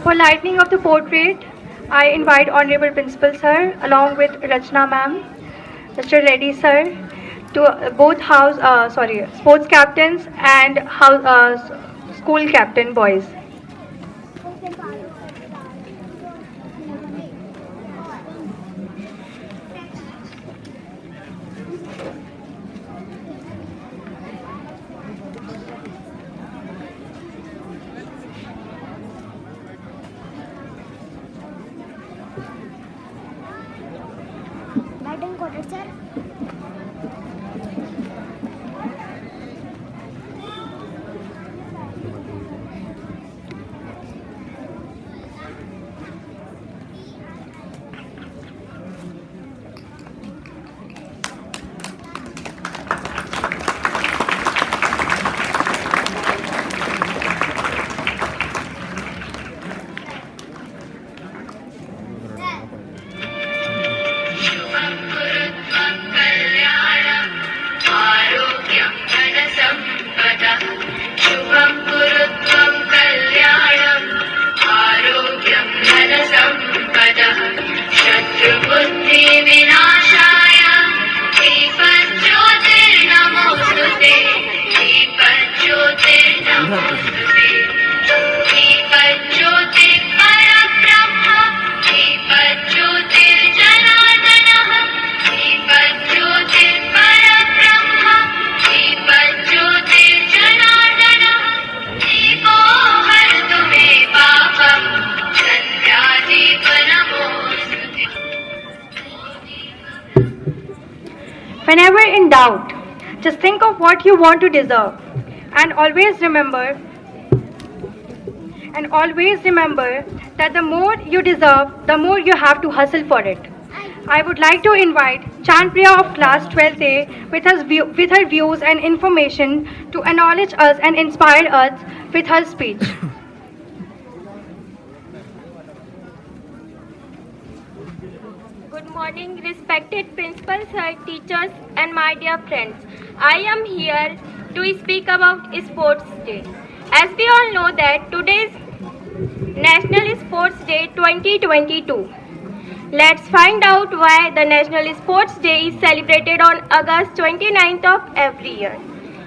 For lightning of the portrait, I invite Honorable Principal Sir along with Rachna Ma'am, Mr. Reddy Sir, to both sports captains and school captain boys. Batting quarter, sir. आरोग्यं धनसम्पदः शुभं कुरु त्वं कल्याणम् आरोग्यं धनसम्पदः शत्रुबुद्धिविनाशाय दीपज्योतिर्नमोऽस्तुते दीपज्योतिर्नमोऽस्तुते दीपज्योतिः परब्रह्म दीपज्योतिर्जनार्दनः दीपज्योतिः परब्रह्म दीपज्योतिर्जनार्दनः दीपो हरतु मे पापं सन्ध्यादीपनमोऽस्तुते। Whenever in doubt, just think of what you want to deserve and always remember that the more you deserve, the more you have to hustle for it. I would like to invite Chanpriya of class 12A with her views and information to acknowledge us and inspire us with her speech. Good morning, respected principal sir, teachers, and my dear friends. I am here to speak about Sports Day. As we all know that today is National Sports Day 2022. Let's find out why the National Sports Day is celebrated on August 29th of every year.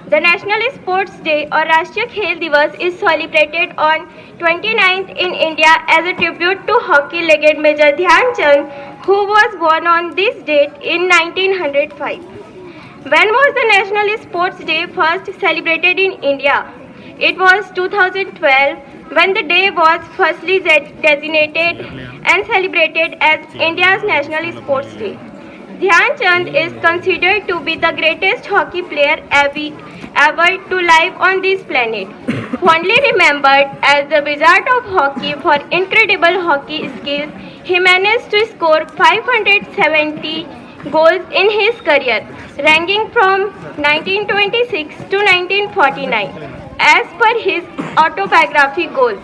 The National Sports Day or Rashtriya Khel Divas is celebrated on 29th in India as a tribute to hockey legend Major Dhyan Chand, who was born on this date in 1905. When was the National Sports Day first celebrated in India? It was 2012 when the day was firstly designated and celebrated as India's National Sports Day. Dhyan Chand is considered to be the greatest hockey player ever to live on this planet. Fondly remembered as the wizard of hockey for incredible hockey skills, he managed to score 570 goals in his career, ranging from 1926 to 1949. As per his autobiography goals,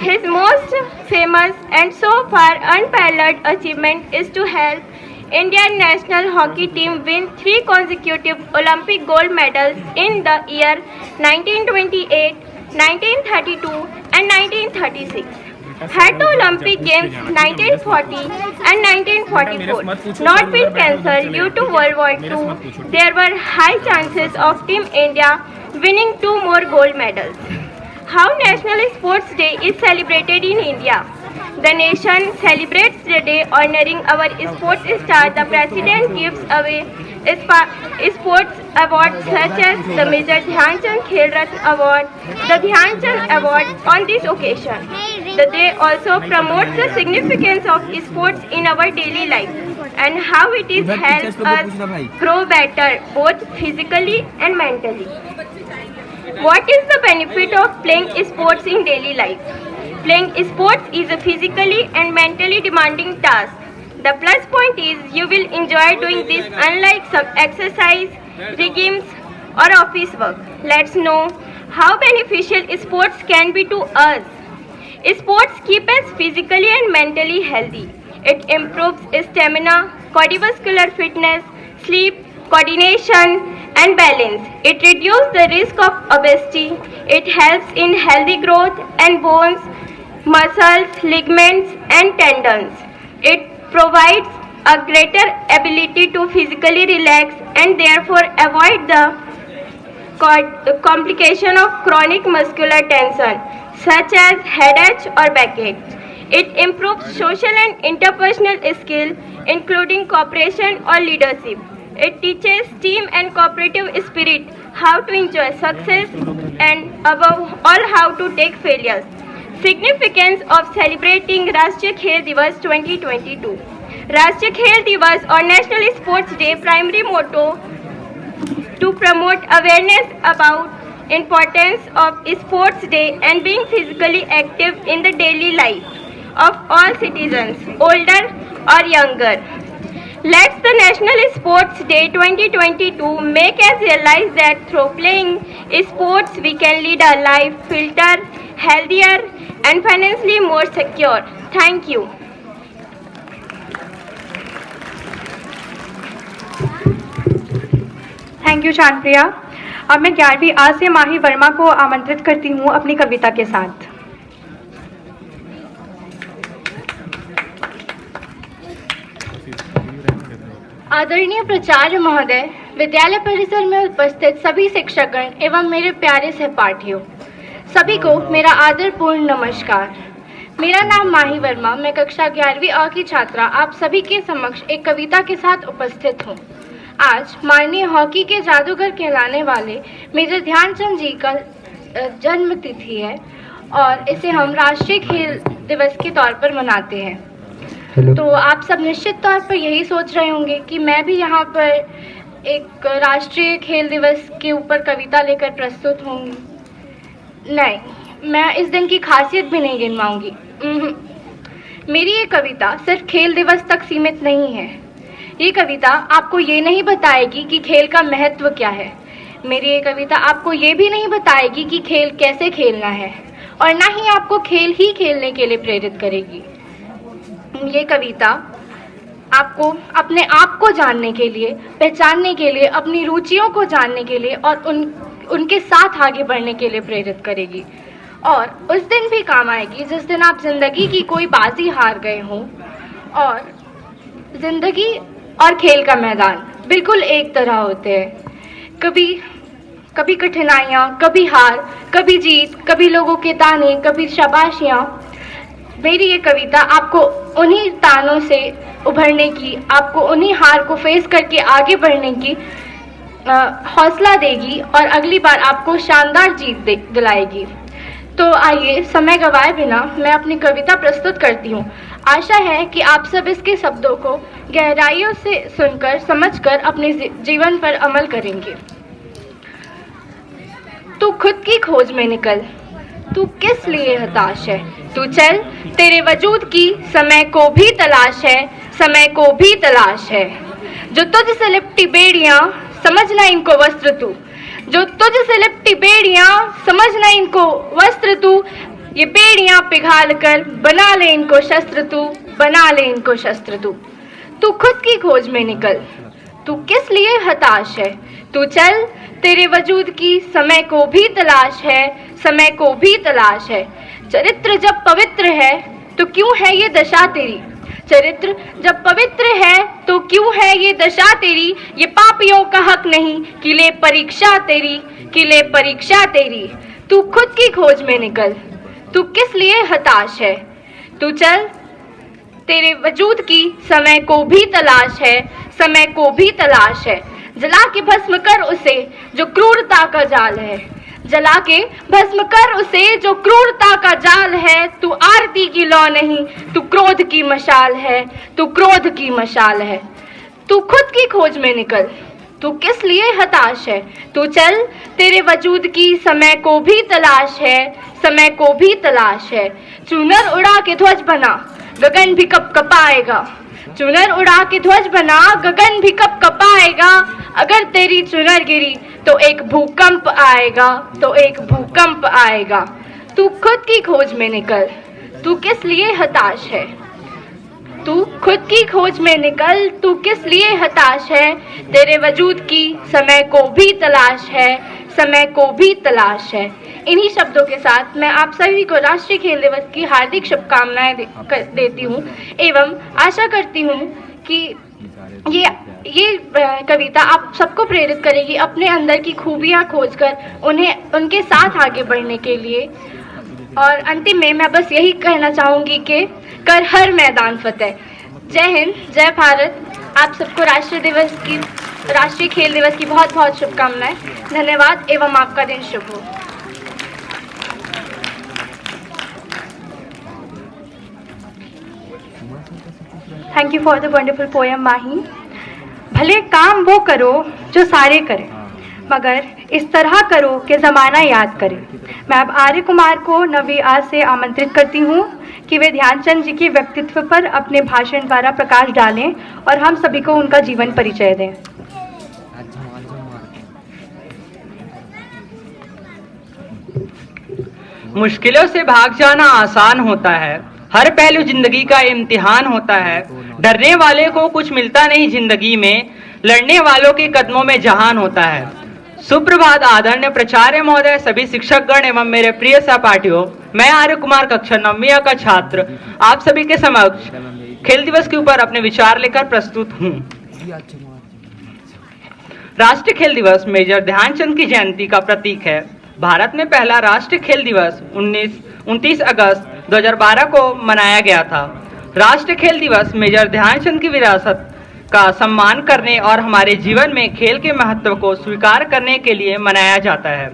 his most famous and so far unparalleled achievement is to help Indian national hockey team win 3 consecutive Olympic gold medals in the year 1928, 1932 and 1936. Had the Olympic Games 1940 and 1944 not been cancelled due to World War II, there were high chances of Team India winning 2 more gold medals. How National Sports Day is celebrated in India? The nation celebrates the day honoring our sports star. The President gives away sports awards such as the Major Dhyan Chand Khel Ratna Award, the Dhyan Chand Award on this occasion. The day also promotes the significance of sports in our daily life and how it is helps us grow better both physically and mentally. What is the benefit of playing sports in daily life? Playing sports is a physically and mentally demanding task. The plus point is you will enjoy doing this unlike some exercise, regimes or office work. Let's know how beneficial sports can be to us. Sports keep us physically and mentally healthy. It improves stamina, cardiovascular fitness, sleep, coordination and balance. It reduces the risk of obesity. It helps in healthy growth and bones muscles, ligaments, and tendons. It provides a greater ability to physically relax and therefore avoid the complication of chronic muscular tension such as headache or backache. It improves social and interpersonal skill including cooperation or leadership. It teaches team and cooperative spirit, how to enjoy success and above all how to take failures. Significance of celebrating Rashtriya Khel Divas 2022. Rashtriya Khel Divas or National Sports Day primary motto to promote awareness about importance of sports day and being physically active in the daily life of all citizens, older or younger. Let's the National Sports Day 2022 make us realize that through playing sports we can lead a life fitter, healthier and financially more secure. Thank you. Thank you Chandpriya. अब मैं 11वीं आ से माही वर्मा को आमंत्रित करती हूँ अपनी कविता के साथ। आदरणीय प्राचार्य महोदय, विद्यालय परिसर में उपस्थित सभी शिक्षकगण एवं मेरे प्यारे सहपाठियों, सभी को मेरा आदरपूर्ण नमस्कार। मेरा नाम माही वर्मा, मैं कक्षा 11वीं अ की छात्रा आप सभी के समक्ष एक कविता के साथ उपस्थित हूँ। आज माननीय हॉकी के जादूगर कहलाने वाले मेजर ध्यानचंद जी का जन्म तिथि है और इसे हम राष्ट्रीय खेल दिवस के तौर पर मनाते हैं। तो आप सब निश्चित तौर पर यही सोच रहे होंगे कि मैं भी यहाँ पर एक राष्ट्रीय खेल दिवस के ऊपर कविता लेकर प्रस्तुत होंगी। नहीं, मैं इस दिन की खासियत भी नहीं गिनवाऊंगी। मेरी ये कविता सिर्फ खेल दिवस तक सीमित नहीं है। ये कविता आपको ये नहीं बताएगी कि खेल का महत्व क्या है। मेरी ये कविता आपको ये भी नहीं बताएगी कि खेल कैसे खेलना है और ना ही आपको खेल ही खेलने के लिए प्रेरित करेगी। ये कविता आपको अपने आप को जानने के लिए, पहचानने के लिए, अपनी रुचियों को जानने के लिए और उनके साथ आगे बढ़ने के लिए प्रेरित करेगी और उस दिन भी काम आएगी जिस दिन आप जिंदगी की कोई बाजी हार गए हों और जिंदगी और खेल का मैदान बिल्कुल एक तरह होते हैं। कभी कठिनाइयाँ, कभी हार, कभी जीत, कभी लोगों के ताने, कभी शाबाशियाँ। मेरी ये कविता आपको उन्हीं तानों से उभरने की, आपको उन्हीं हार को फेस करके आगे बढ़ने की हौसला देगी और अगली बार आपको शानदार जीत दिलाएगी। तो आइए समय गवाए बिना मैं अपनी कविता प्रस्तुत करती हूँ। आशा है कि आप सब इसके शब्दों को गहराइयों से सुनकर, समझकर अपने जीवन पर अमल करेंगे। तू खुद की खोज में निकल, तू किस लिए हताश है। तू चल, तेरे वजूद की समय को भी तलाश है, समय को भी तलाश है। जो तुझसे लिपटी बेड़ियां, समझना इनको वस्त्र तू। जो तुझसे लिपटी बेड़ियां, समझना इनको वस्त्र तू। ये बेड़ियां पिघाल कर बना ले इनको शस्त्र तू, बना ले इनको शस्त्र तू। तू खुद की खोज में निकल, तू किस लिए हताश है। तू चल, तेरे वजूद की समय को भी तलाश है, समय को भी तलाश है। चरित्र जब पवित्र है तो क्यों है ये दशा तेरी। चरित्र जब पवित्र है तो क्यों है ये दशा तेरी। ये पापियों का हक नहीं कि ले परीक्षा तेरी, कि ले परीक्षा तेरी। तू खुद की खोज में निकल, तू किस लिए हताश है। तू चल, तेरे वजूद की समय को भी तलाश है, समय को भी तलाश है। जला के भस्म कर उसे जो क्रूरता का जाल है। जला के भस्म कर उसे जो क्रूरता का जाल है। तू आरती की लौ नहीं, तू क्रोध की मशाल है, तू क्रोध की मशाल है। तू खुद की खोज में निकल, तू किस लिए हताश है। तू चल, तेरे वजूद की समय को भी तलाश है, समय को भी तलाश है। चुनर उड़ा के ध्वज बना, गगन भी कप कपाएगा। चुनर उड़ा के ध्वज बना, गगन भी कप कपाएगा। अगर तेरी चुनर गिरी तो एक भूकंप आएगा, तो एक भूकंप आएगा। तू खुद की खोज में निकल, तू किस लिए हताश है। तू खुद की खोज में निकल, तू किस लिए हताश है। तेरे वजूद की समय को भी तलाश है, समय को भी तलाश है। इन्हीं शब्दों के साथ मैं आप सभी को राष्ट्रीय खेल दिवस की हार्दिक शुभकामनाएं देती हूँ एवं आशा करती हूँ कि ये कविता आप सबको प्रेरित करेगी अपने अंदर की खूबियाँ खोजकर उन्हें उनके साथ आगे बढ़ने के लिए। और अंतिम में मैं बस यही कहना चाहूँगी कि कर हर मैदान फतेह। जय हिंद, जय भारत। आप सबको राष्ट्रीय खेल दिवस की बहुत बहुत शुभकामनाएं। धन्यवाद एवं आपका दिन शुभ हो। Thank you for the wonderful poem Mahi. भले काम वो करो जो सारे करें, मगर इस तरह करो कि ज़माना याद करे। मैं अब आर्य कुमार को नवी आज से आमंत्रित करती हूँ कि वे ध्यानचंद जी के व्यक्तित्व पर अपने भाषण द्वारा प्रकाश डालें और हम सभी को उनका जीवन परिचय दें। मुश्किलों से भाग जाना आसान होता है, हर पहलू जिंदगी का इम्तिहान होता है। डरने वाले को कुछ मिलता नहीं जिंदगी में, लड़ने वालों के कदमों में जहान होता है। सुप्रभात आदरणीय प्राचार्य महोदय, सभी शिक्षकगण एवं मेरे प्रिय सहपाठियों, मैं आर्य कुमार कक्षा 9वीं का छात्र आप सभी के समक्ष खेल दिवस के ऊपर अपने विचार लेकर प्रस्तुत हूँ। राष्ट्रीय खेल दिवस मेजर ध्यानचंद की जयंती का प्रतीक है। भारत में पहला राष्ट्रीय खेल दिवस 29 अगस्त 2012 को मनाया गया था। राष्ट्रीय खेल दिवस मेजर ध्यानचंद की विरासत का सम्मान करने और हमारे जीवन में खेल के महत्व को स्वीकार करने के लिए मनाया जाता है।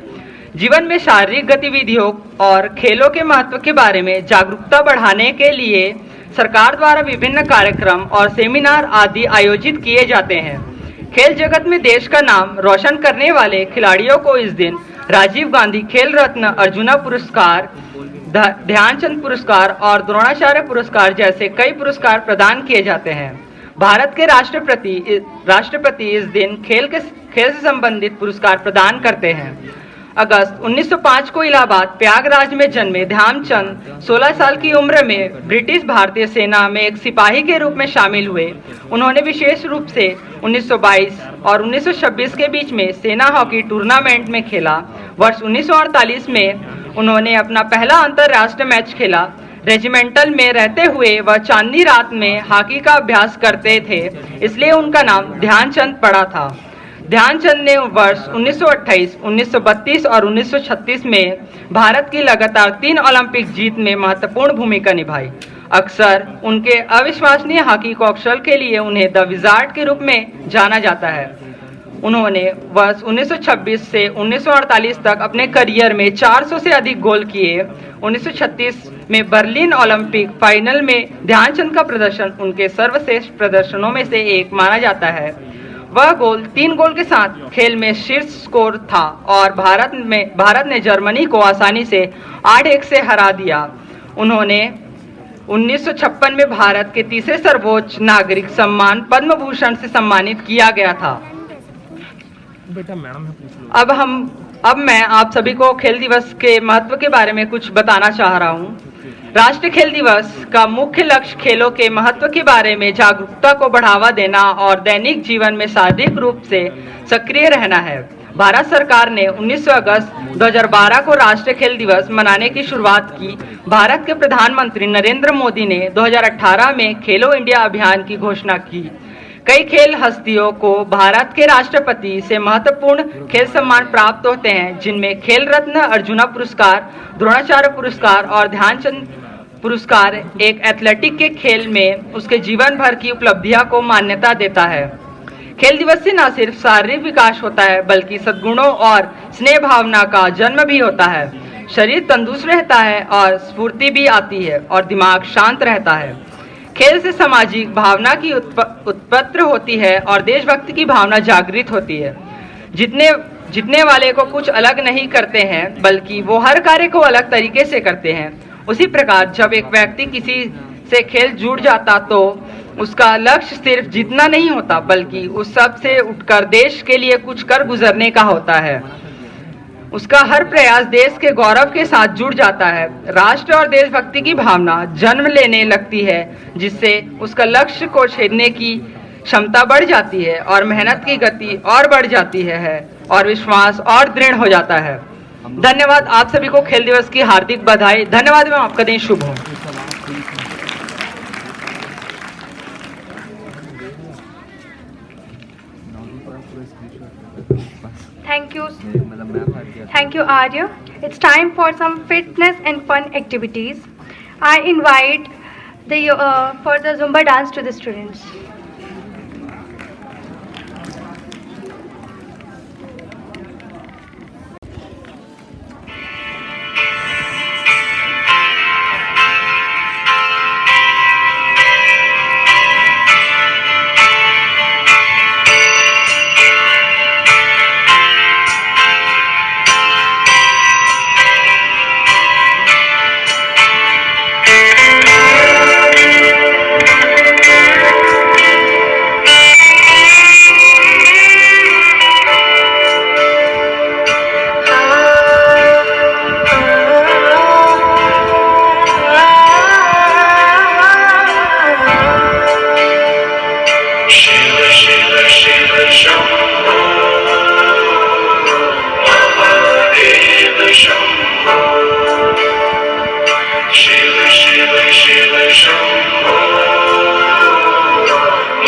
जीवन में शारीरिक गतिविधियों और खेलों के महत्व के बारे में जागरूकता बढ़ाने के लिए सरकार द्वारा विभिन्न कार्यक्रम और सेमिनार आदि आयोजित किए जाते हैं। खेल जगत में देश का नाम रोशन करने वाले खिलाड़ियों को इस दिन राजीव गांधी खेल रत्न, अर्जुना पुरस्कार, ध्यानचंद पुरस्कार और द्रोणाचार्य पुरस्कार जैसे कई पुरस्कार प्रदान किए जाते हैं। भारत के राष्ट्रपति इस दिन खेल से संबंधित पुरस्कार प्रदान करते हैं। अगस्त 1905 को इलाहाबाद प्रयागराज में जन्मे ध्यानचंद 16 साल की उम्र में ब्रिटिश भारतीय सेना में एक सिपाही के रूप में शामिल हुए। उन्होंने विशेष रूप से 1922 और 1926 के बीच में सेना हॉकी टूर्नामेंट में खेला। वर्ष 1948 में उन्होंने अपना पहला अंतर्राष्ट्रीय मैच खेला। रेजिमेंटल में रहते हुए वह चांदनी रात में हॉकी का अभ्यास करते थे, इसलिए उनका नाम ध्यानचंद पड़ा था। ध्यानचंद ने वर्ष 1928, 1932 और 1936 में भारत की लगातार 3 ओलंपिक जीत में महत्वपूर्ण भूमिका निभाई। अक्सर उनके अविश्वसनीय हॉकी कौशल के लिए उन्हें द विजार्ड के रूप में जाना जाता है। उन्होंने वर्ष 1926 से 1948 तक अपने करियर में 400 से अधिक गोल किए। 1936 में बर्लिन ओलंपिक फाइनल में ध्यानचंद का प्रदर्शन उनके सर्वश्रेष्ठ प्रदर्शनों में से एक माना जाता है। वह 3 गोल के साथ खेल में शीर्ष स्कोर था और भारत ने जर्मनी को आसानी से 8-1 से हरा दिया। उन्होंने 1956 में भारत के तीसरे सर्वोच्च नागरिक सम्मान पद्म भूषण से सम्मानित किया गया था। अब मैं आप सभी को खेल दिवस के महत्व के बारे में कुछ बताना चाह रहा हूँ। राष्ट्रीय खेल दिवस का मुख्य लक्ष्य खेलों के महत्व के बारे में जागरूकता को बढ़ावा देना और दैनिक जीवन में शारीरिक रूप से सक्रिय रहना है। भारत सरकार ने 19 अगस्त 2012 को राष्ट्रीय खेल दिवस मनाने की शुरुआत की। भारत के प्रधानमंत्री नरेंद्र मोदी ने 2018 में खेलो इंडिया अभियान की घोषणा की। कई खेल हस्तियों को भारत के राष्ट्रपति से महत्वपूर्ण खेल सम्मान प्राप्त होते हैं, जिनमें खेल रत्न, अर्जुना पुरस्कार, द्रोणाचार्य पुरस्कार और ध्यानचंद पुरस्कार एक एथलेटिक के खेल में उसके जीवन भर की उपलब्धियां को मान्यता देता है। खेल दिवस से न सिर्फ शारीरिक विकास होता है, बल्कि सद्गुणों और स्नेह भावना का जन्म भी होता है। शरीर तंदुरुस्त रहता है और स्फूर्ति भी आती है और दिमाग शांत रहता है। खेल से सामाजिक भावना की उत्पत्ति होती है और देशभक्ति की भावना जागृत होती है। जीतने वाले को कुछ अलग नहीं करते हैं, बल्कि वो हर कार्य को अलग तरीके से करते हैं। उसी प्रकार जब एक व्यक्ति किसी से खेल जुड़ जाता तो उसका लक्ष्य सिर्फ जीतना नहीं होता, बल्कि उस सब से उठकर देश के लिए कुछ कर गुजरने का होता है। उसका हर प्रयास देश के गौरव के साथ जुड़ जाता है। राष्ट्र और देशभक्ति की भावना जन्म लेने लगती है, जिससे उसका लक्ष्य को छेदने की क्षमता बढ़ जाती है और मेहनत की गति और बढ़ जाती है और विश्वास और दृढ़ हो जाता है। धन्यवाद। आप सभी को खेल दिवस की हार्दिक बधाई। धन्यवाद मैम, आपका दिन शुभ हो। Thank you. Thank you, Arya. It's time for some fitness and fun activities. I invite for the Zumba dance to the students. Shiv Shiv Shiv Shambho Mahadev Shambho Shiv Shiv Shiv Shambho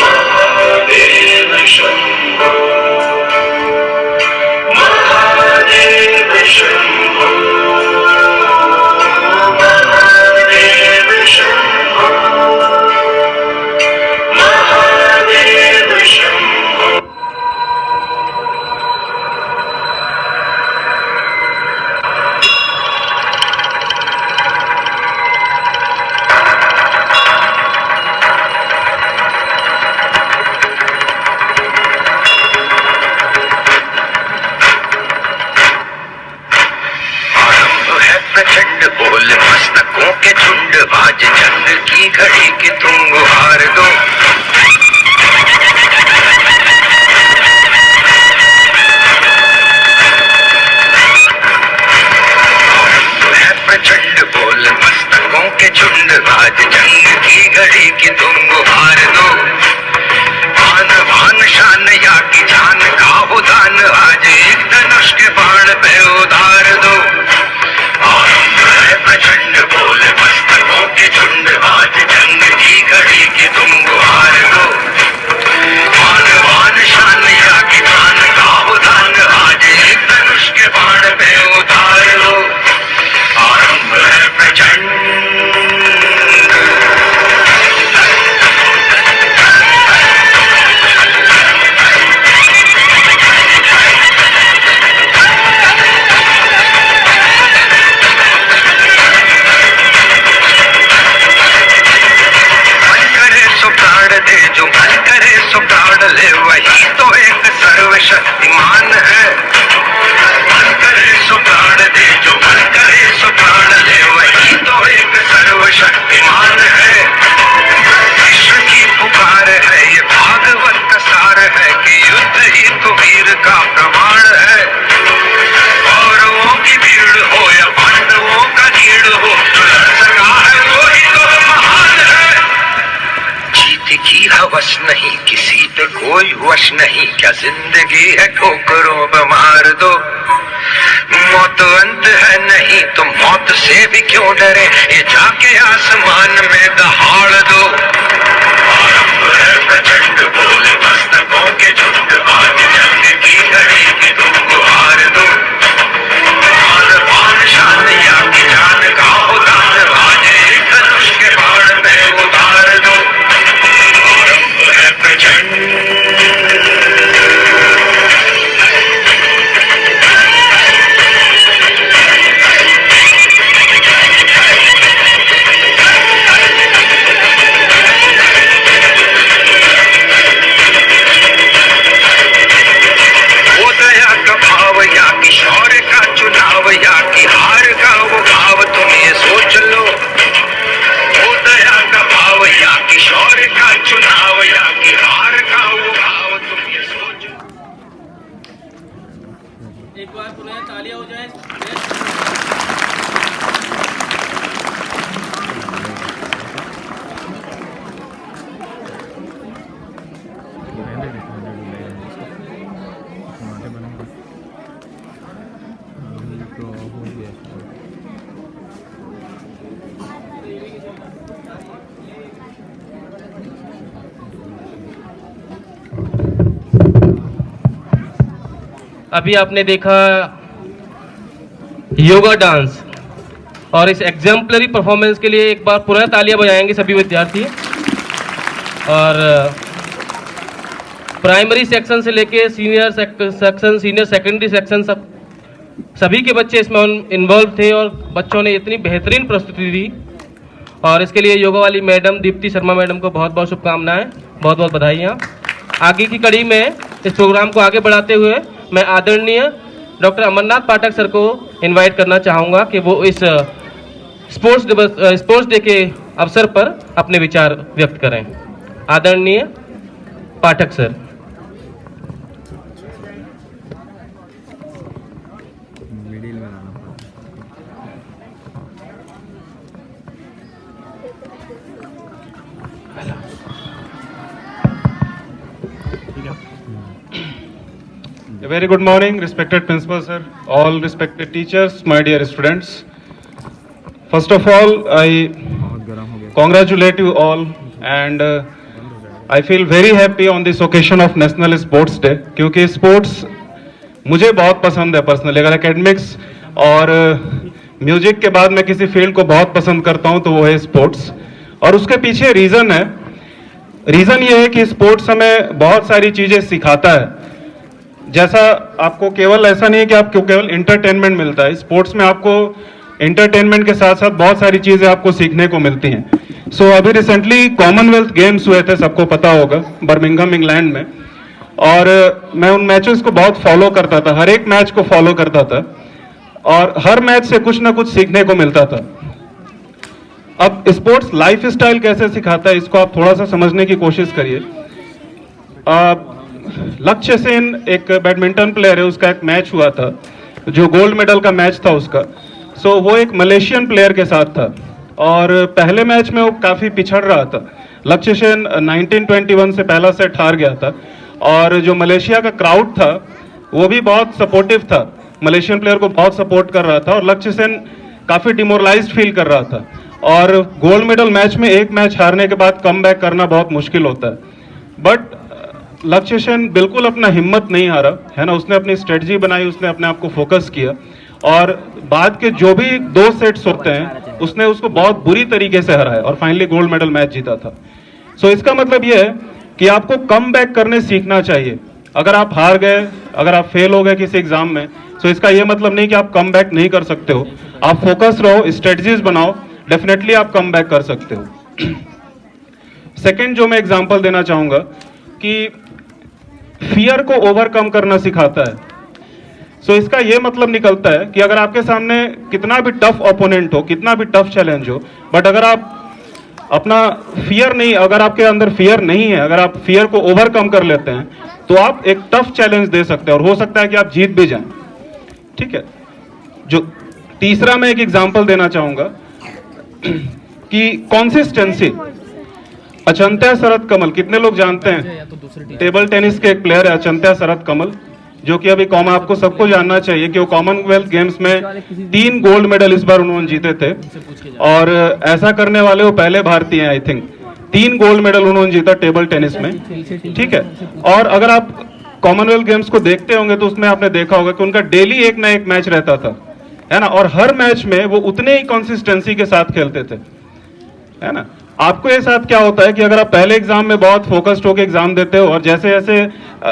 Mahadev Shambho Mahadev Shambho Mahadev Shambho Mahadev Shambho आरंभ है प्रचंड बोल मस्तकों के झुंड बाज जंग की घड़ी की तुम गुहार दो आरंभ है प्रचंड बोल मस्तकों के झुंड बाज जंग की घड़ी की तुम गुहार दो आन भान शान या की जान का उदान आज एक धनुष के बाण पे उधार दो आरंभ है प्रचंड बोल मस्तकों के झुंड आज जंग की घड़ी की तुम गुहार दो आन भान शान या की जान का उदान आज एक धनुष के बाण पे उधार दो आरंभ है प्रचंड मन करे सो प्राण दे जो मन करे सो प्राण ले वही तो एक सर्वशक्तिमान है मन करे सो प्राण दे जो मन करे सो प्राण ले वही तो एक सर्वशक्तिमान है विश्व की पुकार है ये भागवत का सार है कि युद्ध ही तो वीर का प्रमाण है कौरवों की भीड़ हो या पांडवों का भीड़ हो जो लड़ सका है वो ही तो महान है जीत की हवस नहीं किसी पे कोई वश नहीं क्या जिंदगी है ठोकरों पे मार दो मौत अंत है नहीं तो मौत से भी क्यों डरे ये जाके आसमान में दहाड़ दो आरंभ है प्रचंड बोल मस्तकों के झुंड आज जंग की घड़ी की तुम गुहार दो आन बान शान या की जान का उदान आज एक धनुष के बाण में उतार दो आरंभ है प्रचंड वो दया का भाव या कि शौर्य का चुनाव या कि हार का वो भाव तुम ये सोच लो वो दया का भाव या कि शौर्य का चुनाव या कि हार का वो भाव तुम ये सोच लो एक बार पुनः तालियां हो जाए। तो अभी आपने देखा योगा डांस, और इस एग्जाम्पलरी परफॉर्मेंस के लिए एक बार पुनः तालियां बजाएंगे सभी विद्यार्थी। और प्राइमरी सेक्शन से लेके senior section, senior secondary section, सभी के बच्चे इसमें इन्वॉल्व थे और बच्चों ने इतनी बेहतरीन प्रस्तुति दी। और इसके लिए योगा वाली मैडम दीप्ति शर्मा मैडम को बहुत बहुत शुभकामनाएं, बहुत बहुत बधाइयाँ। आगे की कड़ी में इस प्रोग्राम को आगे बढ़ाते हुए मैं आदरणीय डॉक्टर अमरनाथ पाठक सर को इनवाइट करना चाहूँगा कि वो इस स्पोर्ट्स डे के अवसर पर अपने विचार व्यक्त करें। आदरणीय पाठक sir. A very good morning, respected principal sir, all respected teachers, my dear students. First of all, I congratulate you all, and I feel very happy on this occasion of National Sports Day, क्योंकि sports मुझे बहुत पसंद है personally. अगर academics और music के बाद मैं किसी फील्ड को बहुत पसंद करता हूं तो वो है स्पोर्ट्स। और उसके पीछे रीज़न है, रीज़न ये है कि स्पोर्ट्स हमें बहुत सारी चीज़ें सिखाता है। जैसा आपको केवल ऐसा नहीं है कि आपको केवल इंटरटेनमेंट मिलता है, स्पोर्ट्स में आपको इंटरटेनमेंट के साथ साथ बहुत सारी चीज़ें आपको सीखने को मिलती हैं। सो अभी रिसेंटली कॉमनवेल्थ गेम्स हुए थे, सबको पता होगा, बर्मिंघम इंग्लैंड में। और मैं उन मैचेस को बहुत फॉलो करता था, हर एक मैच को फॉलो करता था और हर मैच से कुछ ना कुछ सीखने को मिलता था। अब स्पोर्ट्स लाइफ स्टाइल कैसे सिखाता है, इसको आप थोड़ा सा समझने की कोशिश करिए। लक्ष्य सेन एक बैडमिंटन प्लेयर है, उसका एक मैच हुआ था जो गोल्ड मेडल का मैच था उसका। सो वो एक मलेशियन प्लेयर के साथ था और पहले मैच में वो काफ़ी पिछड़ रहा था। लक्ष्य सेन 1921 से पहला सेट हार गया था और जो मलेशिया का क्राउड था वो भी बहुत सपोर्टिव था, मलेशियन प्लेयर को बहुत सपोर्ट कर रहा था और लक्ष्य सेन काफ़ी डिमोरलाइज्ड फील कर रहा था। और गोल्ड मेडल मैच में एक मैच हारने के बाद कम बैक करना बहुत मुश्किल होता है, बट लक्ष्य सेन बिल्कुल अपना हिम्मत नहीं हारा, है ना। उसने अपनी स्ट्रेटजी बनाई, उसने अपने आप को फोकस किया और बाद के जो भी 2 सेट्स होते हैं उसने उसको बहुत बुरी तरीके से हराया और फाइनली गोल्ड मेडल मैच जीता था। सो इसका मतलब ये है कि आपको कम बैक करने सीखना चाहिए। अगर आप हार गए, अगर आप फेल हो गए किसी एग्जाम में, सो इसका ये मतलब नहीं कि आप कम बैक नहीं कर सकते हो। आप फोकस रहो, स्ट्रेटजीज बनाओ, डेफिनेटली आप कम बैक कर सकते हो। सेकेंड जो मैं एग्जाम्पल देना चाहूँगा कि फियर को ओवरकम करना सिखाता है। सो इसका ये मतलब निकलता है कि अगर आपके सामने कितना भी टफ ओपोनेंट हो, कितना भी टफ चैलेंज हो, बट अगर आप अपना फियर नहीं, अगर आपके अंदर फियर नहीं है, अगर आप फियर को ओवरकम कर लेते हैं तो आप एक टफ चैलेंज दे सकते हैं और हो सकता है कि आप जीत भी जाएं। ठीक है। जो तीसरा मैं एक एग्जांपल देना चाहूंगा कि कंसिस्टेंसी। अचंत्या शरद कमल, कितने लोग जानते हैं? टेबल टेनिस के एक प्लेयर है अचंत्या शरद कमल, जो कि अभी आपको सबको जानना चाहिए कि वो कॉमनवेल्थ गेम्स में 3 गोल्ड मेडल इस बार उन्होंने जीते थे और ऐसा करने वाले वो पहले भारतीय हैं। आई थिंक 3 गोल्ड मेडल उन्होंने जीता टेबल टेनिस में। ठीक है। और अगर आप कॉमनवेल्थ गेम्स को देखते होंगे तो उसमें आपने देखा होगा कि उनका डेली एक ना एक मैच रहता था, है ना, और हर मैच में वो उतने ही कंसिस्टेंसी के साथ खेलते थे, है ना। आपको ये साथ क्या होता है कि अगर आप पहले एग्जाम में बहुत फोकस्ड होकर एग्जाम देते हो और जैसे जैसे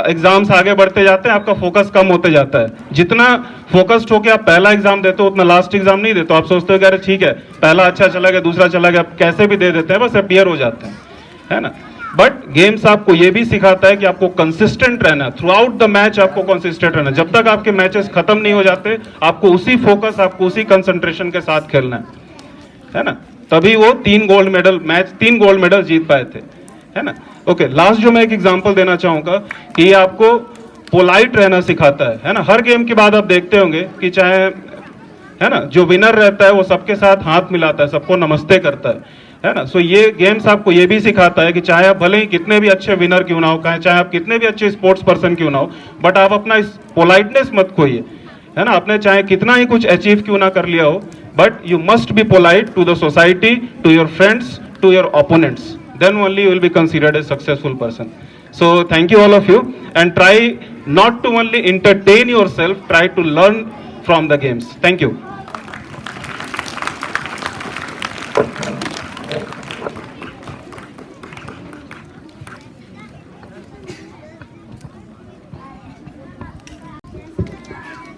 एग्जाम्स आगे बढ़ते जाते हैं आपका फोकस कम होते जाता है। जितना फोकस्ड होकर आप पहला एग्जाम देते हो उतना लास्ट एग्जाम नहीं देते हो। आप सोचते हो कि अरे ठीक है, पहला अच्छा चला गया, दूसरा चला गया, आप कैसे भी दे देते हैं, बस अपीयर हो जाते हैं, है ना। बट गेम्स आपको ये भी सिखाता है कि आपको कंसिस्टेंट रहना, थ्रू आउट द मैच आपको कंसिस्टेंट रहना। जब तक आपके मैचेस खत्म नहीं हो जाते आपको उसी फोकस, आपको उसी कंसंट्रेशन के साथ खेलना है ना। तभी वो 3 गोल्ड मेडल जीत पाए थे, है ना। ओके, लास्ट जो मैं एक एग्जांपल देना चाहूंगा कि ये आपको पोलाइट रहना सिखाता है ना। हर गेम के बाद आप देखते होंगे कि चाहे, है ना, जो विनर रहता है वो सबके साथ हाथ मिलाता है, सबको नमस्ते करता है ना। सो ये गेम्स आपको ये भी सिखाता है कि चाहे आप भले ही कितने भी अच्छे विनर क्यों ना हो, चाहे आप कितने भी अच्छे स्पोर्ट्स पर्सन क्यों ना हो, बट आप अपना इस पोलाइटनेस मत खोइए, है ना। आपने चाहे कितना ही कुछ अचीव क्यों ना कर लिया हो, but you must be polite to the society, to your friends, to your opponents. Then only you will be considered a successful person. So thank you all of you and try not to only entertain yourself, try to learn from the games. Thank you.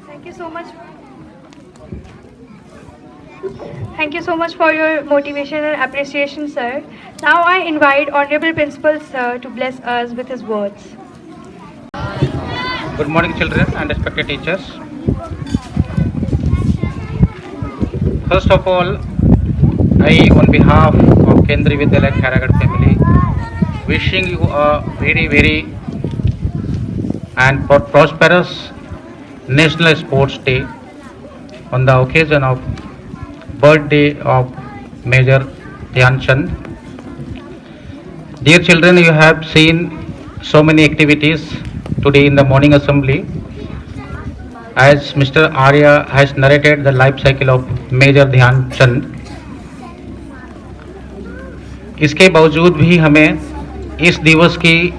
Thank you so much. Thank you so much for your motivation and appreciation, sir. Now I invite Honorable Principal, sir, to bless us with his words. Good morning, children and respected teachers. First of all, I, on behalf of Kendriya Vidyalaya Kharaghat family, wishing you a very and prosperous National Sports Day on the occasion of birthday of Major Dhyan Chand. Dear children, you have seen so many activities today in the morning assembly. As Mr. Arya has narrated the life cycle of Major Dhyan Chand, इसके बावजूद भी हमें इस दिवस की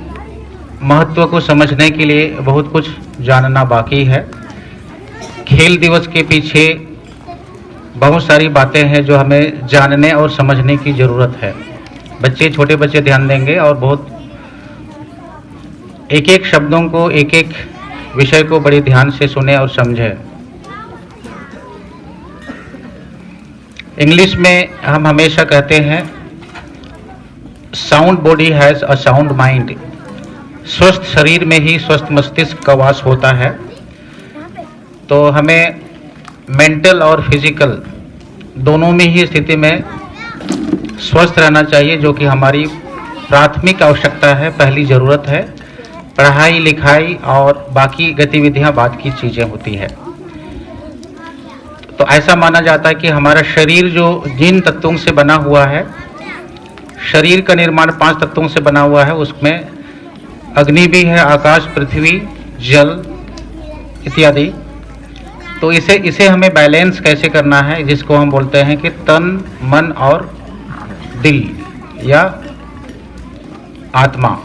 महत्व को समझने के लिए बहुत कुछ जानना बाकी है। खेल दिवस के पीछे बहुत सारी बातें हैं जो हमें जानने और समझने की ज़रूरत है। बच्चे, छोटे बच्चे ध्यान देंगे और बहुत एक एक शब्दों को, एक एक विषय को बड़े ध्यान से सुने और समझे। इंग्लिश में हम हमेशा कहते हैं sound body has a sound mind. स्वस्थ शरीर में ही स्वस्थ मस्तिष्क का वास होता है। तो हमें मेंटल और फिजिकल दोनों में ही स्थिति में स्वस्थ रहना चाहिए, जो कि हमारी प्राथमिक आवश्यकता है, पहली ज़रूरत है। पढ़ाई लिखाई और बाकी गतिविधियां बाद की चीज़ें होती है। तो ऐसा माना जाता है कि हमारा शरीर जो जिन तत्वों से बना हुआ है, शरीर का निर्माण 5 तत्वों से बना हुआ है। उसमें अग्नि भी है, आकाश, पृथ्वी, जल इत्यादि। तो इसे हमें बैलेंस कैसे करना है, जिसको हम बोलते हैं कि तन, मन और दिल या आत्मा।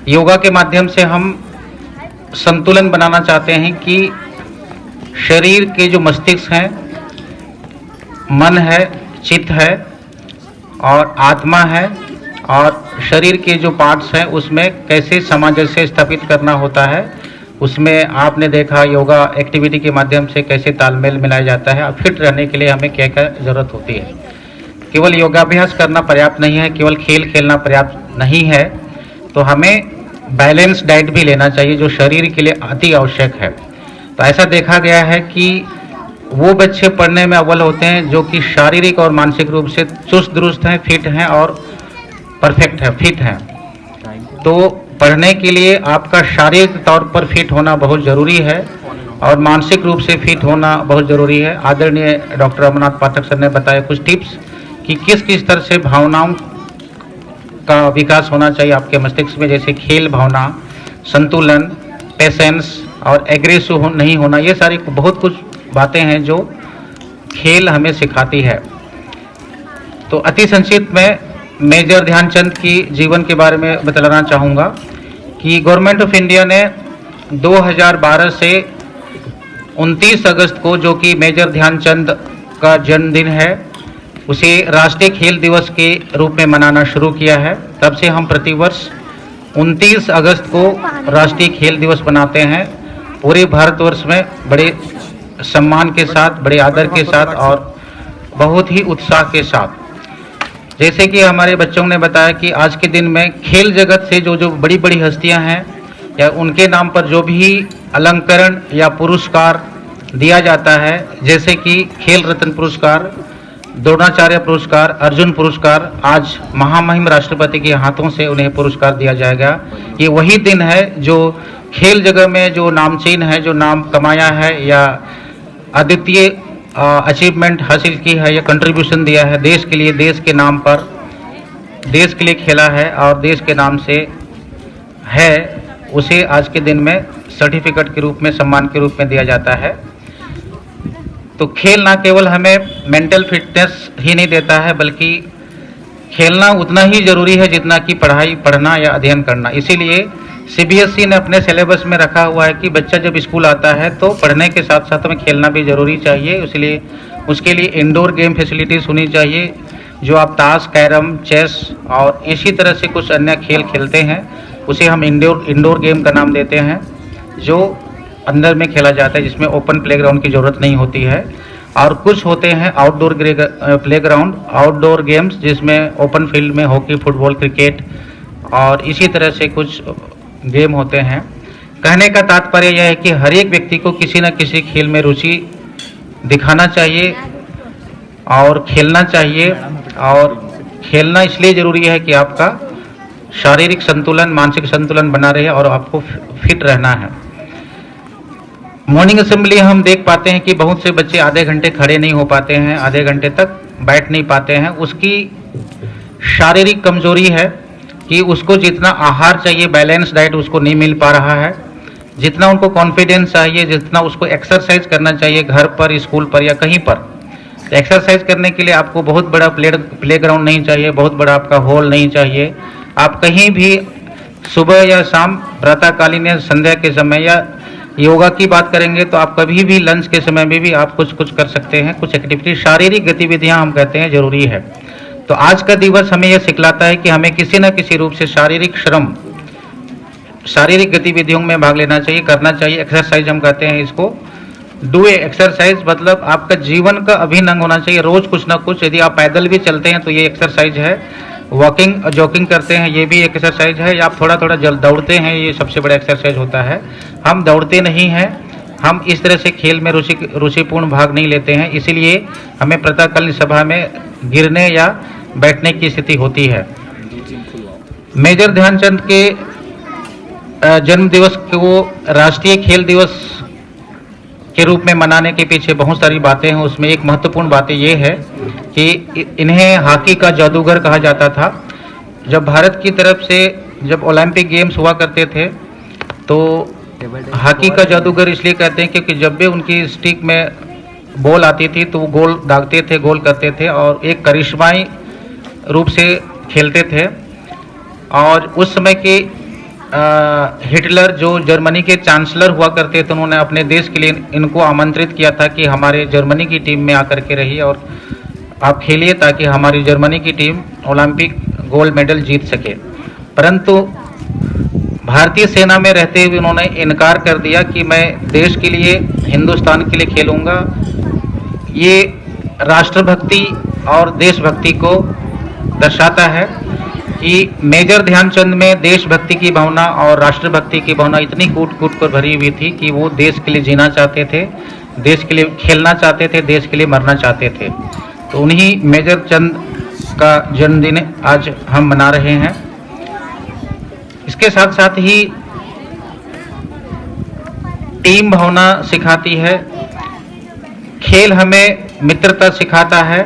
योगा के माध्यम से हम संतुलन बनाना चाहते हैं कि शरीर के जो मस्तिष्क हैं, मन है, चित्त है और आत्मा है, और शरीर के जो पार्ट्स हैं उसमें कैसे सामंजस्य स्थापित करना होता है। उसमें आपने देखा योगा एक्टिविटी के माध्यम से कैसे तालमेल मिलाया जाता है। और फिट रहने के लिए हमें क्या क्या ज़रूरत होती है। केवल योगाभ्यास करना पर्याप्त नहीं है, केवल खेल खेलना पर्याप्त नहीं है। तो हमें बैलेंस डाइट भी लेना चाहिए, जो शरीर के लिए अति आवश्यक है। तो ऐसा देखा गया है कि वो बच्चे पढ़ने में अव्वल होते हैं जो कि शारीरिक और मानसिक रूप से चुस्त दुरुस्त हैं, फिट हैं और परफेक्ट है, फिट हैं। तो पढ़ने के लिए आपका शारीरिक तौर पर फिट होना बहुत ज़रूरी है और मानसिक रूप से फिट होना बहुत ज़रूरी है। आदरणीय डॉक्टर अमरनाथ पाठक सर ने बताया कुछ टिप्स कि किस किस तरह से भावनाओं का विकास होना चाहिए आपके मस्तिष्क में, जैसे खेल भावना, संतुलन, पेशेंस और एग्रेसिव नहीं होना। ये सारी बहुत कुछ बातें हैं जो खेल हमें सिखाती है। तो अति संक्षिप्त में मेजर ध्यानचंद की जीवन के बारे में बतलाना चाहूँगा कि गवर्नमेंट ऑफ इंडिया ने 2012 से 29 अगस्त को, जो कि मेजर ध्यानचंद का जन्मदिन है, उसे राष्ट्रीय खेल दिवस के रूप में मनाना शुरू किया है। तब से हम प्रतिवर्ष 29 अगस्त को राष्ट्रीय खेल दिवस मनाते हैं। पूरे भारतवर्ष में बड़े सम्मान के साथ, बड़े आदर के साथ और बहुत ही उत्साह के साथ। जैसे कि हमारे बच्चों ने बताया कि आज के दिन में खेल जगत से जो बड़ी बड़ी हस्तियां हैं या उनके नाम पर जो भी अलंकरण या पुरस्कार दिया जाता है, जैसे कि खेल रत्न पुरस्कार, द्रोणाचार्य पुरस्कार, अर्जुन पुरस्कार, आज महामहिम राष्ट्रपति के हाथों से उन्हें पुरस्कार दिया जाएगा। ये वही दिन है जो खेल जगत में जो नामचीन है, जो नाम कमाया है या अद्वितीय अचीवमेंट हासिल की है या कंट्रीब्यूशन दिया है देश के लिए, देश के नाम पर, देश के लिए खेला है और देश के नाम से है, उसे आज के दिन में सर्टिफिकेट के रूप में, सम्मान के रूप में दिया जाता है। तो खेल ना केवल हमें मेंटल फिटनेस ही नहीं देता है, बल्कि खेलना उतना ही ज़रूरी है जितना कि पढ़ना या अध्ययन करना। इसीलिए सीबीएसई ने अपने सिलेबस में रखा हुआ है कि बच्चा जब स्कूल आता है तो पढ़ने के साथ साथ में खेलना भी ज़रूरी चाहिए, इसलिए उसके लिए इंडोर गेम फैसिलिटीज़ होनी चाहिए। जो आप ताश, कैरम, चेस और इसी तरह से कुछ अन्य खेल खेलते हैं उसे हम इंडोर गेम का नाम देते हैं, जो अंदर में खेला जाता है, जिसमें ओपन प्लेग्राउंड की ज़रूरत नहीं होती है। और कुछ होते हैं आउटडोर प्लेग्राउंड, आउटडोर गेम्स, जिसमें ओपन फील्ड में हॉकी, फुटबॉल, क्रिकेट और इसी तरह से कुछ गेम होते हैं। कहने का तात्पर्य यह है कि हर एक व्यक्ति को किसी न किसी खेल में रुचि दिखाना चाहिए और खेलना चाहिए। और खेलना इसलिए ज़रूरी है कि आपका शारीरिक संतुलन, मानसिक संतुलन बना रहे और आपको फिट रहना है। मॉर्निंग असेंबली हम देख पाते हैं कि बहुत से बच्चे आधे घंटे खड़े नहीं हो पाते हैं, आधे घंटे तक बैठ नहीं पाते हैं। उसकी शारीरिक कमजोरी है कि उसको जितना आहार चाहिए, बैलेंस डाइट, उसको नहीं मिल पा रहा है। जितना उनको कॉन्फिडेंस चाहिए, जितना उसको एक्सरसाइज करना चाहिए घर पर, स्कूल पर या कहीं पर, तो एक्सरसाइज करने के लिए आपको बहुत बड़ा प्लेग्राउंड नहीं चाहिए, बहुत बड़ा आपका हॉल नहीं चाहिए। आप कहीं भी सुबह या शाम, प्रातःकालीन या संध्या के समय, या योगा की बात करेंगे तो आप कभी भी लंच के समय में भी आप कुछ कर सकते हैं। कुछ एक्टिविटी, शारीरिक गतिविधियां हम कहते हैं जरूरी है। तो आज का दिवस हमें यह सिखलाता है कि हमें किसी न किसी रूप से शारीरिक श्रम, शारीरिक गतिविधियों में भाग लेना चाहिए, करना चाहिए। एक्सरसाइज हम कहते हैं इसको। डू ए एक्सरसाइज मतलब आपका जीवन का अभिन्न अंग होना चाहिए। रोज कुछ ना कुछ, यदि आप पैदल भी चलते हैं तो ये एक्सरसाइज है। वॉकिंग, जॉगिंग करते हैं, ये भी एक्सरसाइज है। या आप थोड़ा थोड़ा दौड़ते हैं, ये सबसे बड़ा एक्सरसाइज होता है। हम दौड़ते नहीं हैं, हम इस तरह से खेल में रुचिपूर्ण भाग नहीं लेते हैं, इसीलिए हमें प्रातःकालीन सभा में गिरने या बैठने की स्थिति होती है। मेजर ध्यानचंद के जन्म दिवस को राष्ट्रीय खेल दिवस के रूप में मनाने के पीछे बहुत सारी बातें हैं। उसमें एक महत्वपूर्ण बात ये है कि इन्हें हॉकी का जादूगर कहा जाता था। जब भारत की तरफ से जब ओलंपिक गेम्स हुआ करते थे तो हॉकी का जादूगर इसलिए कहते हैं क्योंकि जब भी उनकी स्टिक में बॉल आती थी तो वो गोल दागते थे, गोल करते थे और एक करिश्माई रूप से खेलते थे। और उस समय के हिटलर, जो जर्मनी के चांसलर हुआ करते थे, उन्होंने अपने देश के लिए इनको आमंत्रित किया था कि हमारे जर्मनी की टीम में आकर के रहिए और आप खेलिए ताकि हमारी जर्मनी की टीम ओलंपिक गोल्ड मेडल जीत सके। परंतु भारतीय सेना में रहते हुए उन्होंने इनकार कर दिया कि मैं देश के लिए, हिंदुस्तान के लिए खेलूंगा। ये राष्ट्रभक्ति और देशभक्ति को दर्शाता है कि मेजर ध्यानचंद में देशभक्ति की भावना और राष्ट्रभक्ति की भावना इतनी कूट कूट कर भरी हुई थी कि वो देश के लिए जीना चाहते थे, देश के लिए खेलना चाहते थे, देश के लिए मरना चाहते थे। तो उन्हीं मेजर चंद का जन्मदिन आज हम मना रहे हैं। इसके साथ साथ ही टीम भावना सिखाती है। खेल हमें मित्रता सिखाता है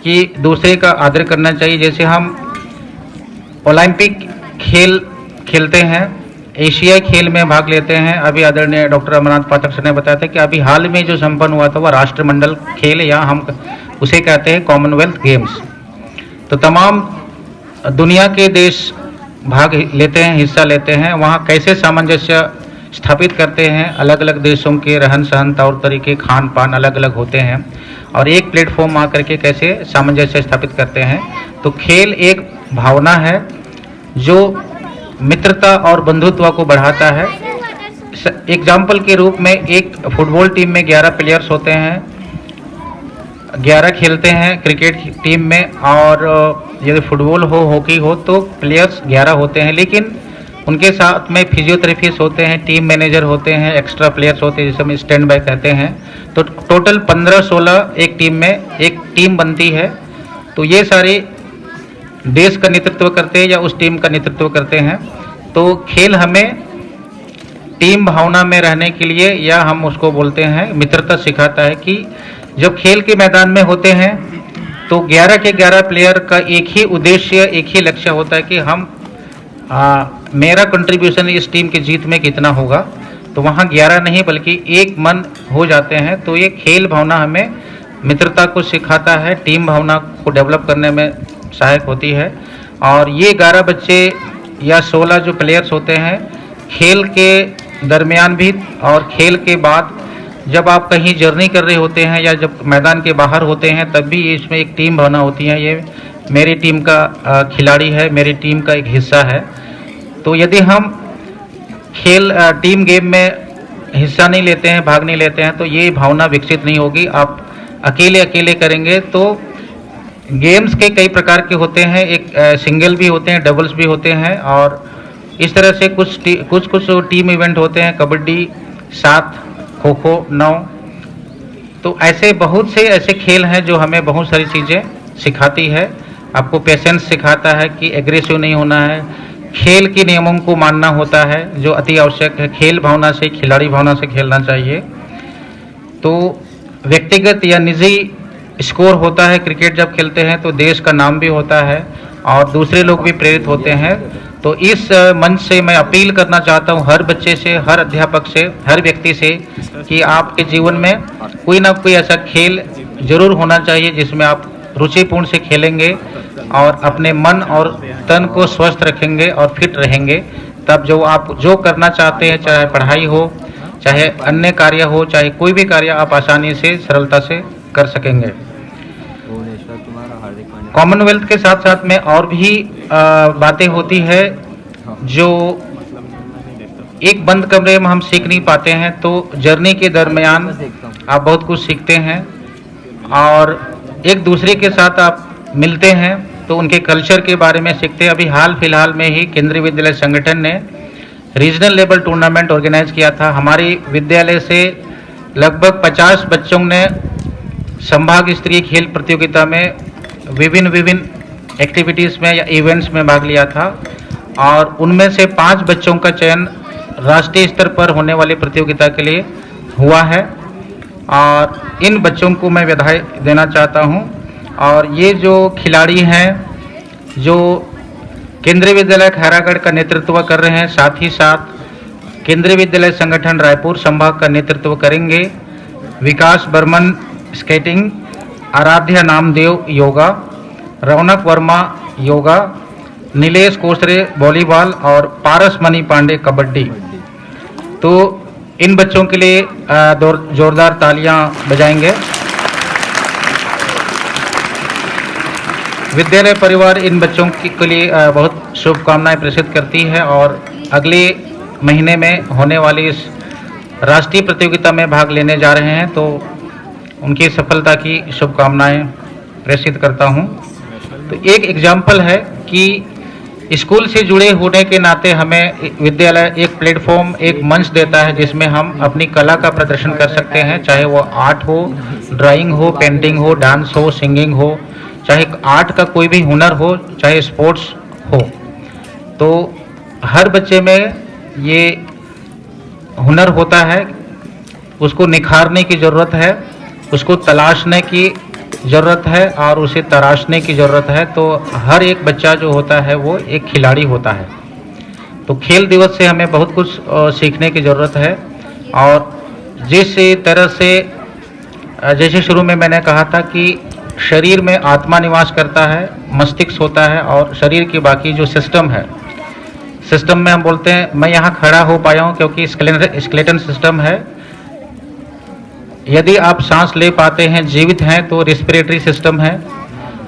कि दूसरे का आदर करना चाहिए। जैसे हम ओलंपिक खेल खेलते हैं, एशियाई खेल में भाग लेते हैं। अभी आदरणीय डॉक्टर अमरनाथ पाठक सर ने बताया था कि अभी हाल में जो संपन्न हुआ था वह राष्ट्रमंडल खेल, या हम उसे कहते हैं कॉमनवेल्थ गेम्स। तो तमाम दुनिया के देश भाग लेते हैं, हिस्सा लेते हैं। वहाँ कैसे सामंजस्य स्थापित करते हैं, अलग अलग देशों के रहन सहन, तौर तरीके, खान पान अलग अलग होते हैं और एक प्लेटफॉर्म आकर के कैसे सामंजस्य स्थापित करते हैं। तो खेल एक भावना है जो मित्रता और बंधुत्व को बढ़ाता है। एग्जाम्पल के रूप में एक फुटबॉल टीम में 11 प्लेयर्स होते हैं, 11 खेलते हैं क्रिकेट टीम में, और यदि फुटबॉल हो, हॉकी हो तो प्लेयर्स 11 होते हैं, लेकिन उनके साथ में फिजियोथेरेपिस्ट होते हैं, टीम मैनेजर होते हैं, एक्स्ट्रा प्लेयर्स होते हैं जिसे हम स्टैंड बाय कहते हैं। तो टोटल 15-16 एक टीम में एक टीम बनती है। तो ये सारे देश का नेतृत्व करते हैं या उस टीम का नेतृत्व करते हैं। तो खेल हमें टीम भावना में रहने के लिए, या हम उसको बोलते हैं मित्रता, सिखाता है कि जब खेल के मैदान में होते हैं तो 11 के 11 प्लेयर का एक ही उद्देश्य, एक ही लक्ष्य होता है कि हम मेरा कंट्रीब्यूशन इस टीम की जीत में कितना होगा। तो वहाँ 11 नहीं बल्कि एक मन हो जाते हैं। तो ये खेल भावना हमें मित्रता को सिखाता है, टीम भावना को डेवलप करने में सहायक होती है। और ये 11 बच्चे या 16 जो प्लेयर्स होते हैं, खेल के दरमियान भी और खेल के बाद जब आप कहीं जर्नी कर रहे होते हैं या जब मैदान के बाहर होते हैं तब भी इसमें एक टीम भावना होती है। ये मेरी टीम का खिलाड़ी है, मेरी टीम का एक हिस्सा है। तो यदि हम टीम गेम में हिस्सा नहीं लेते हैं, भाग नहीं लेते हैं, तो ये भावना विकसित नहीं होगी। आप अकेले करेंगे तो गेम्स के कई प्रकार के होते हैं, एक सिंगल भी होते हैं, डबल्स भी होते हैं और इस तरह से कुछ टीम इवेंट होते हैं, कबड्डी 7, खो खो 9। तो ऐसे बहुत से ऐसे खेल हैं जो हमें बहुत सारी चीज़ें सिखाती है। आपको पेशेंस सिखाता है कि एग्रेसिव नहीं होना है, खेल के नियमों को मानना होता है जो अति आवश्यक है। खेल भावना से, खिलाड़ी भावना से खेलना चाहिए। तो व्यक्तिगत या निजी स्कोर होता है, क्रिकेट जब खेलते हैं तो देश का नाम भी होता है और दूसरे लोग भी प्रेरित होते हैं। तो इस मंच से मैं अपील करना चाहता हूं हर बच्चे से, हर अध्यापक से, हर व्यक्ति से कि आपके जीवन में कोई ना कोई ऐसा खेल जरूर होना चाहिए जिसमें आप रुचिपूर्ण से खेलेंगे और अपने मन और तन को स्वस्थ रखेंगे और फिट रहेंगे। तब जो आप जो करना चाहते हैं, चाहे पढ़ाई हो, चाहे अन्य कार्य हो, चाहे कोई भी कार्य, आप आसानी से, सरलता से कर सकेंगे। कॉमनवेल्थ के साथ साथ में और भी बातें होती है जो एक बंद कमरे में हम सीख नहीं पाते हैं। तो जर्नी के दरमियान आप बहुत कुछ सीखते हैं और एक दूसरे के साथ आप मिलते हैं तो उनके कल्चर के बारे में सीखते हैं। अभी हाल फिलहाल में ही केंद्रीय विद्यालय संगठन ने रीजनल लेवल टूर्नामेंट ऑर्गेनाइज किया था। हमारी विद्यालय से लगभग 50 बच्चों ने संभाग स्तरीय खेल प्रतियोगिता में विभिन्न एक्टिविटीज़ में या इवेंट्स में भाग लिया था और उनमें से 5 बच्चों का चयन राष्ट्रीय स्तर पर होने वाली प्रतियोगिता के लिए हुआ है और इन बच्चों को मैं बधाई देना चाहता हूं। और ये जो खिलाड़ी हैं जो केंद्रीय विद्यालय खैरागढ़ का नेतृत्व कर रहे हैं, साथ ही साथ केंद्रीय विद्यालय संगठन रायपुर संभाग का नेतृत्व करेंगे। विकास बर्मन स्केटिंग, आराध्या नामदेव योगा, रौनक वर्मा योगा, नीलेश कोसरे वॉलीबॉल और पारस मणि पांडे कबड्डी। तो इन बच्चों के लिए जोरदार तालियां बजाएंगे। विद्यालय परिवार इन बच्चों के लिए बहुत शुभकामनाएं प्रेषित करती है और अगले महीने में होने वाली इस राष्ट्रीय प्रतियोगिता में भाग लेने जा रहे हैं तो उनकी सफलता की शुभकामनाएं प्रेषित करता हूं। तो एक एग्जाम्पल है कि स्कूल से जुड़े होने के नाते हमें विद्यालय एक प्लेटफॉर्म, एक मंच देता है जिसमें हम अपनी कला का प्रदर्शन कर सकते हैं, चाहे वो आर्ट हो, ड्राइंग हो, पेंटिंग हो, डांस हो, सिंगिंग हो, चाहे आर्ट का कोई भी हुनर हो, चाहे स्पोर्ट्स हो। तो हर बच्चे में ये हुनर होता है, उसको निखारने की ज़रूरत है, उसको तलाशने की ज़रूरत है और उसे तराशने की ज़रूरत है। तो हर एक बच्चा जो होता है वो एक खिलाड़ी होता है। तो खेल दिवस से हमें बहुत कुछ सीखने की ज़रूरत है और जिस तरह से जैसे शुरू में मैंने कहा था कि शरीर में आत्मा निवास करता है, मस्तिष्क होता है और शरीर की बाकी जो सिस्टम है, सिस्टम में हम बोलते हैं मैं यहाँ खड़ा हो पाया हूँ क्योंकि स्केलेटन सिस्टम है। यदि आप सांस ले पाते हैं, जीवित हैं, तो रेस्पिरेटरी सिस्टम है,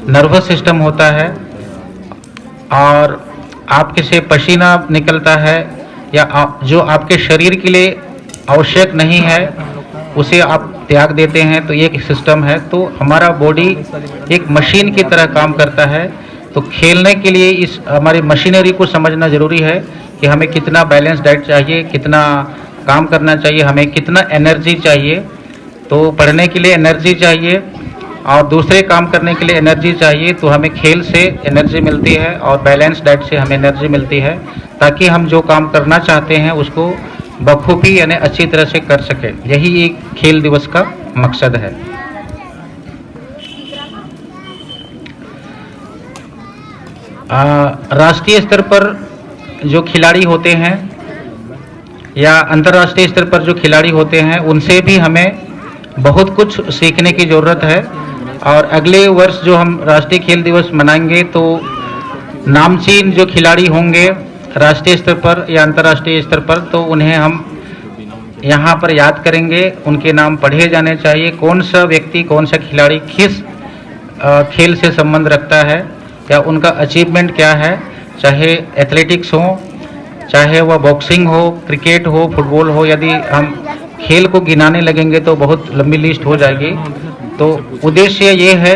नर्वस सिस्टम होता है और आपके से पसीना निकलता है या जो आपके शरीर के लिए आवश्यक नहीं है उसे आप त्याग देते हैं, तो ये एक सिस्टम है। तो हमारा बॉडी एक मशीन की तरह काम करता है। तो खेलने के लिए इस हमारी मशीनरी को समझना ज़रूरी है कि हमें कितना बैलेंस डाइट चाहिए, कितना काम करना चाहिए, हमें कितना एनर्जी चाहिए। तो पढ़ने के लिए एनर्जी चाहिए और दूसरे काम करने के लिए एनर्जी चाहिए। तो हमें खेल से एनर्जी मिलती है और बैलेंस डाइट से हमें एनर्जी मिलती है ताकि हम जो काम करना चाहते हैं उसको बखूबी यानी अच्छी तरह से कर सके। यही एक खेल दिवस का मकसद है। राष्ट्रीय स्तर पर जो खिलाड़ी होते हैं या अंतर्राष्ट्रीय स्तर पर जो खिलाड़ी होते हैं उनसे भी हमें बहुत कुछ सीखने की ज़रूरत है। और अगले वर्ष जो हम राष्ट्रीय खेल दिवस मनाएंगे तो नामचीन जो खिलाड़ी होंगे राष्ट्रीय स्तर पर या अंतर्राष्ट्रीय स्तर पर, तो उन्हें हम यहाँ पर याद करेंगे, उनके नाम पढ़े जाने चाहिए। कौन सा व्यक्ति, कौन सा खिलाड़ी किस खेल से संबंध रखता है या उनका अचीवमेंट क्या है, चाहे एथलेटिक्स हो, चाहे वह बॉक्सिंग हो, क्रिकेट हो, फुटबॉल हो। यदि हम खेल को गिनाने लगेंगे तो बहुत लंबी लिस्ट हो जाएगी। तो उद्देश्य ये है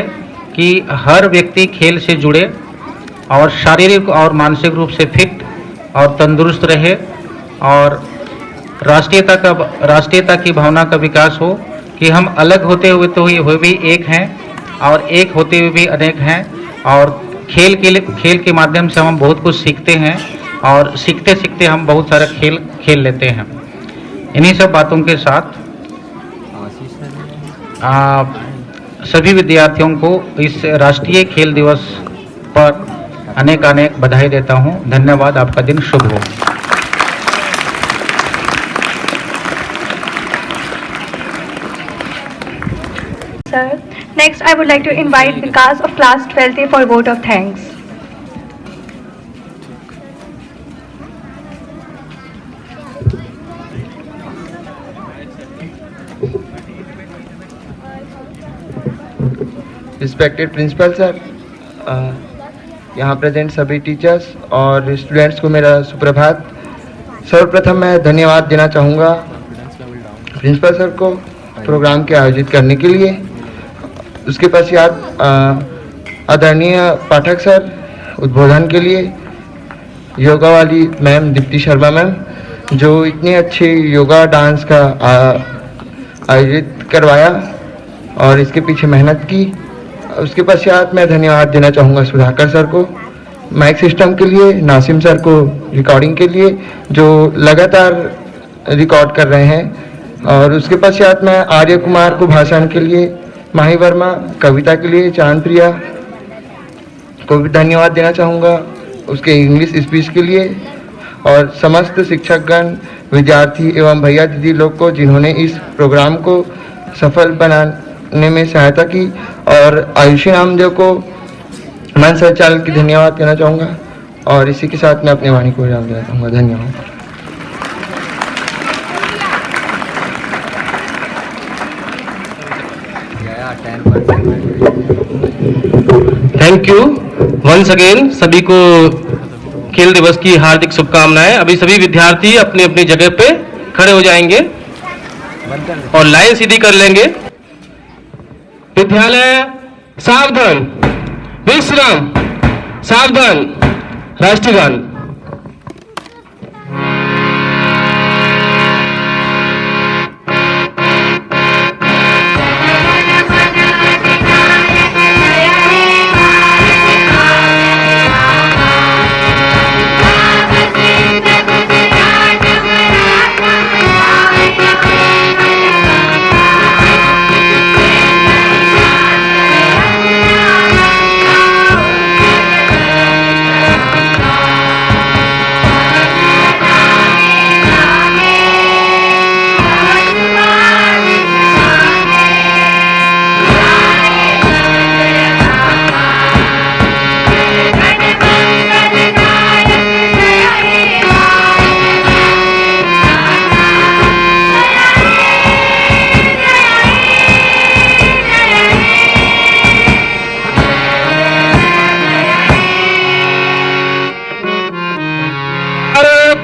कि हर व्यक्ति खेल से जुड़े और शारीरिक और मानसिक रूप से फिट और तंदुरुस्त रहे और राष्ट्रीयता की भावना का विकास हो कि हम अलग होते हुए तो ये भी एक हैं और एक होते हुए भी अनेक हैं। और खेल के माध्यम से हम बहुत कुछ सीखते हैं और सीखते सीखते हम बहुत सारा खेल लेते हैं। इन्हीं सब बातों के साथ सभी विद्यार्थियों को इस राष्ट्रीय खेल दिवस पर अनेक अनेक बधाई देता हूं। धन्यवाद। आपका दिन शुभ हो। Sir, next I would like to invite Vikas of class 12th for a vote of thanks. Respected principal sir, यहाँ प्रेजेंट सभी टीचर्स और स्टूडेंट्स को मेरा सुप्रभात। सर्वप्रथम मैं धन्यवाद देना चाहूँगा प्रिंसिपल सर को प्रोग्राम के आयोजित करने के लिए। उसके पश्चात आदरणीय पाठक सर उद्बोधन के लिए, योगा वाली मैम दीप्ति शर्मा मैम जो इतने अच्छे योगा डांस का आयोजित करवाया और इसके पीछे मेहनत की। उसके पश्चात मैं धन्यवाद देना चाहूँगा सुधाकर सर को माइक सिस्टम के लिए, नासिम सर को रिकॉर्डिंग के लिए जो लगातार रिकॉर्ड कर रहे हैं। और उसके पश्चात मैं आर्य कुमार को भाषण के लिए, माही वर्मा कविता के लिए, चांद प्रिया को भी धन्यवाद देना चाहूँगा उसके इंग्लिश स्पीच के लिए, और समस्त शिक्षकगण, विद्यार्थी एवं भैया दीदी लोग को जिन्होंने इस प्रोग्राम को सफल बनाने में सहायता की, और आयुषी नामदेव को मंच संचालन की धन्यवाद देना चाहूँगा। और इसी के साथ मैं अपनी वाणी को विराम देना चाहूँगा। धन्यवाद। Thank you once again. सभी को खेल दिवस की हार्दिक शुभकामनाएं। अभी सभी विद्यार्थी अपनी अपनी जगह पे खड़े हो जाएंगे और लाइन सीधी कर लेंगे। विद्यालय सावधान, विश्राम, सावधान, राष्ट्रीय गान।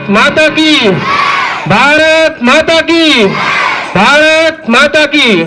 माता की, भारत माता की, भारत माता की।